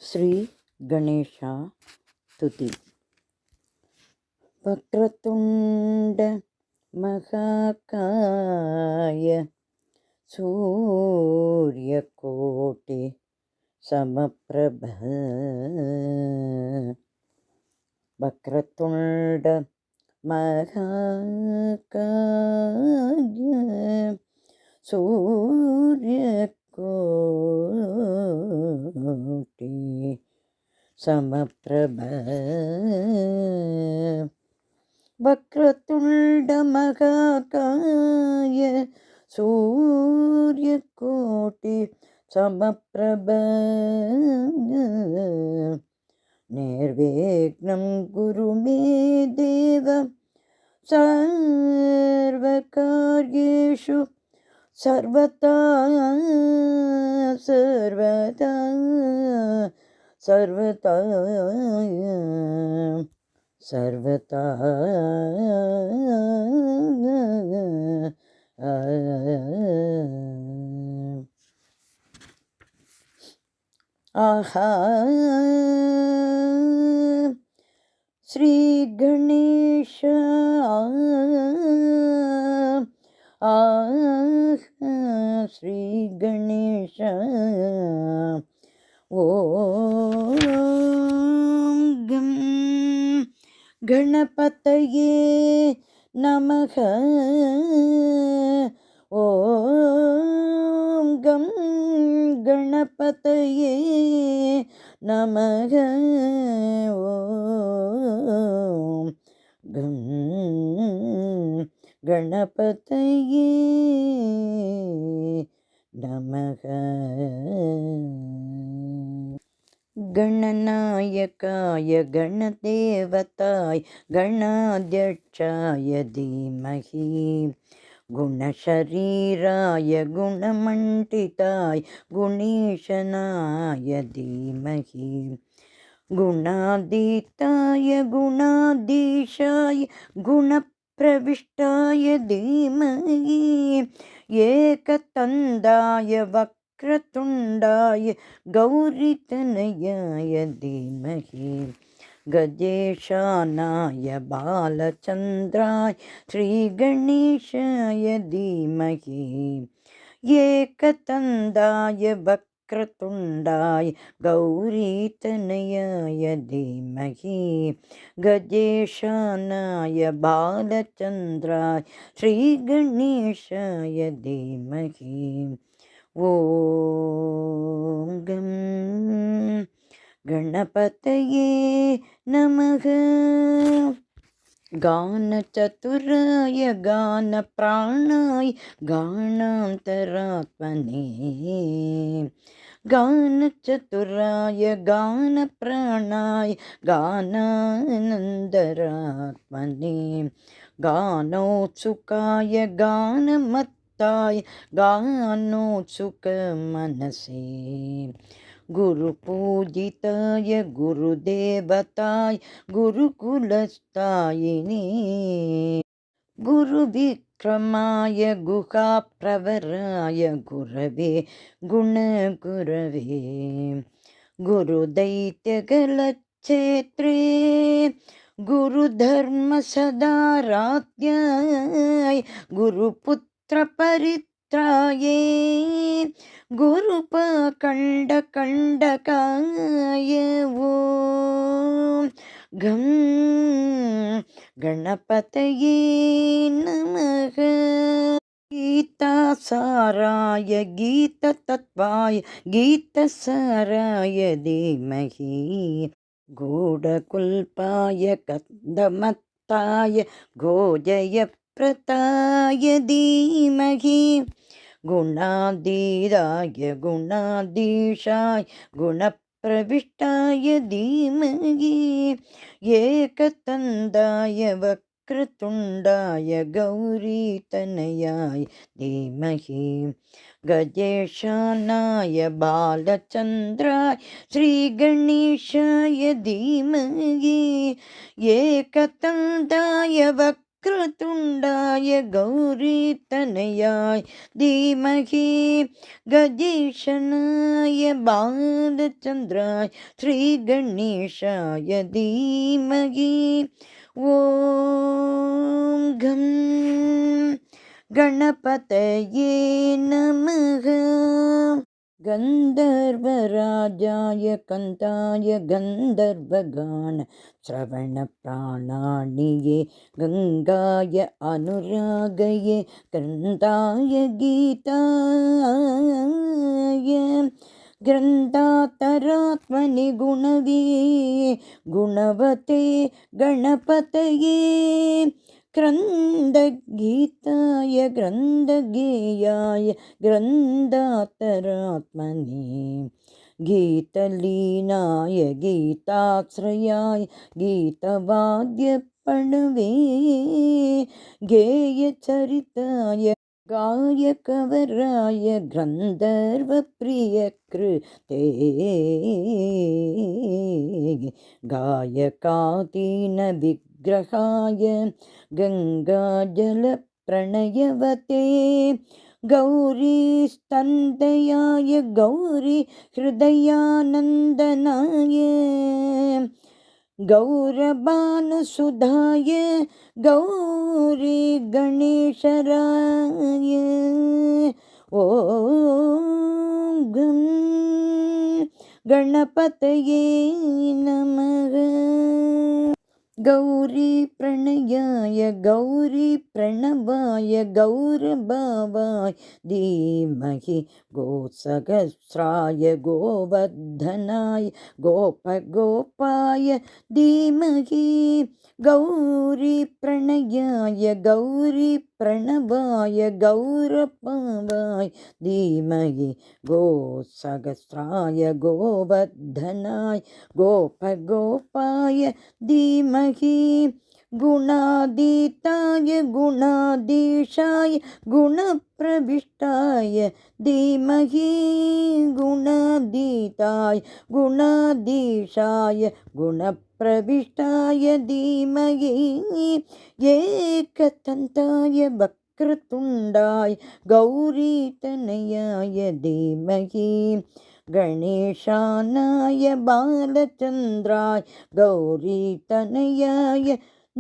श्री गणेशास्तुति। वक्रतुंड महाकाय सूर्यकोटि समप्रभ। वक्रतुंड महाकाय सूर्यकोटि समप्रभ। वक्रतुंड महाकाय सूर्यकोटि समप्रभ। निर्विघ्नं कुरु मे देव सर्वकार्येषु सर्वदा सर्वदा सर्वदा सर्वदा। आहा श्री गणेश श्री गणेश ओम गं गणपतये नमः। ओम गं गणपतये नमः। ओम गं गणपतये नमः। गणनायकाय गणदेवताय गणाध्यक्षाय धीमहि गुणशरीराय गुणमण्डिताय गुणेशनाय धीमहि गुणातीताय गुणाधीशाय गुणप्रविष्टाय धीमहि एकदन्ताय वक्रतुण्डाय गौरीतनयाय धीमहि गजेशानाय बालचन्द्राय श्रीगणेशाय धीमहि एकदन्ताय वक्रतुण्डाय गौरीतनयाय धीमहि गजेशानाय बालचन्द्राय श्रीगणेशाय धीमहि ओम गं गणपतये नमः। गानचतुराय गानप्राणाय गानान्तरात्मने गानचतुराय गानप्राणाय गानानन्दरात्मने गानोत्सुकाय गानमत्ताय गानोत्सुकमनसे गुरुपूजिताय गुरुदेवताय गुरुकुलस्थायिने गुरुविक्रमाय गुहाप्रवराय गुरवे गुणगुरवे गुरुदैत्यगलच्छेत्रे गुरुधर्मसदाराध्याय गुरुपुत्रपरित्राये गुरुपकण्डकण्डकाय ओम गं गणपतये नमः। गीतासाराय गीततत्त्वाय गीतसाराय धीमहि गूढकुल्पाय कन्दमत्ताय गोजयप्रताय धीमहि गुणाधीराय गुणाधीशाय गुणप्रविष्टाय धीमहि एकदन्ताय वक्रतुण्डाय गौरीतनयाय धीमहि गजेशानाय बालचन्द्राय श्रीगणेशाय धीमहि एकदन्ताय वक्रतुण्डाय गौरीतनयाय धीमहि गजेशनाय बालचन्द्राय श्रीगणेशाय धीमहि ॐ घं गणपतये नमः। गन्धर्वराजाय कान्ताय गन्धर्वगान श्रवणप्राणानिये गङ्गाय अनुरागये ग्रन्थाय गीताय ग्रन्थातरात्मनि गुणवते गणपतये ग्रन्थगीताय ग्रन्थगेयाय ग्रन्थातरात्मने गीतलीनाय गीताश्रयाय गीतवाद्यपणवे गेयचरिताय गायकवराय गन्धर्वप्रियकृते गायकातीनविग्रहाय गङ्गाजलप्रणयवते गौरीस्तन्दयाय गौरी हृदयानन्दनाय गौरभानुसुधाय गौरी गणेशराय ॐ गं गणपतये नमः। गौरी प्रणयाय गौरी प्रणवाय गौरभावाय धीमहि गोसहस्राय गोवर्धनाय गोपगोपाय धीमहि गौरी प्रणयाय गौरी प्रणवाय गौरभावाय धीमहि गोसहस्राय गोवर्धनाय गोपगोपाय धीमहि गुणातीताय गुणाधीशाय गुणप्रविष्टाय धीमहि गुणातीताय गुणाधीशाय गुणप्रविष्टाय धीमहि एकदन्ताय वक्रतुण्डाय गौरीतनयाय धीमहि गणेशानाय बालचन्द्राय गौरीतनयाय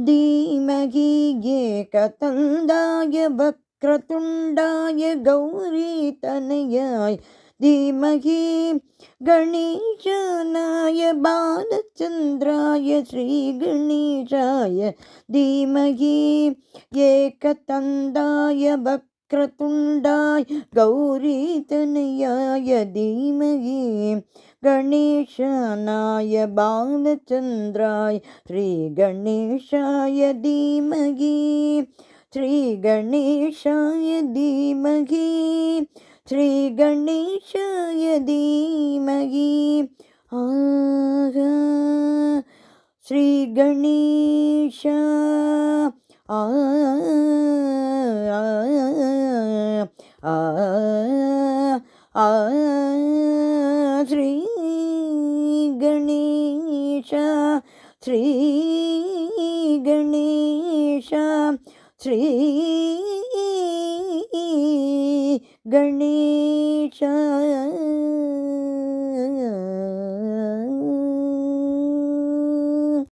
धीमहि एकदन्ताय वक्रतुण्डाय गौरीतनयाय धीमहि गणेशानाय बालचन्द्राय श्रीगणेशाय धीमहि एकदन्ताय वक्रतुण्डाय गौरीतनयाय धीमहि गणेशानाय बालचन्द्राय श्रीगणेशाय धीमहि श्रीगणेशाय धीमहि श्रीगणेशाय धीमहि श्रीगणेश श्री गणेश श्री गणेश श्री गणेश।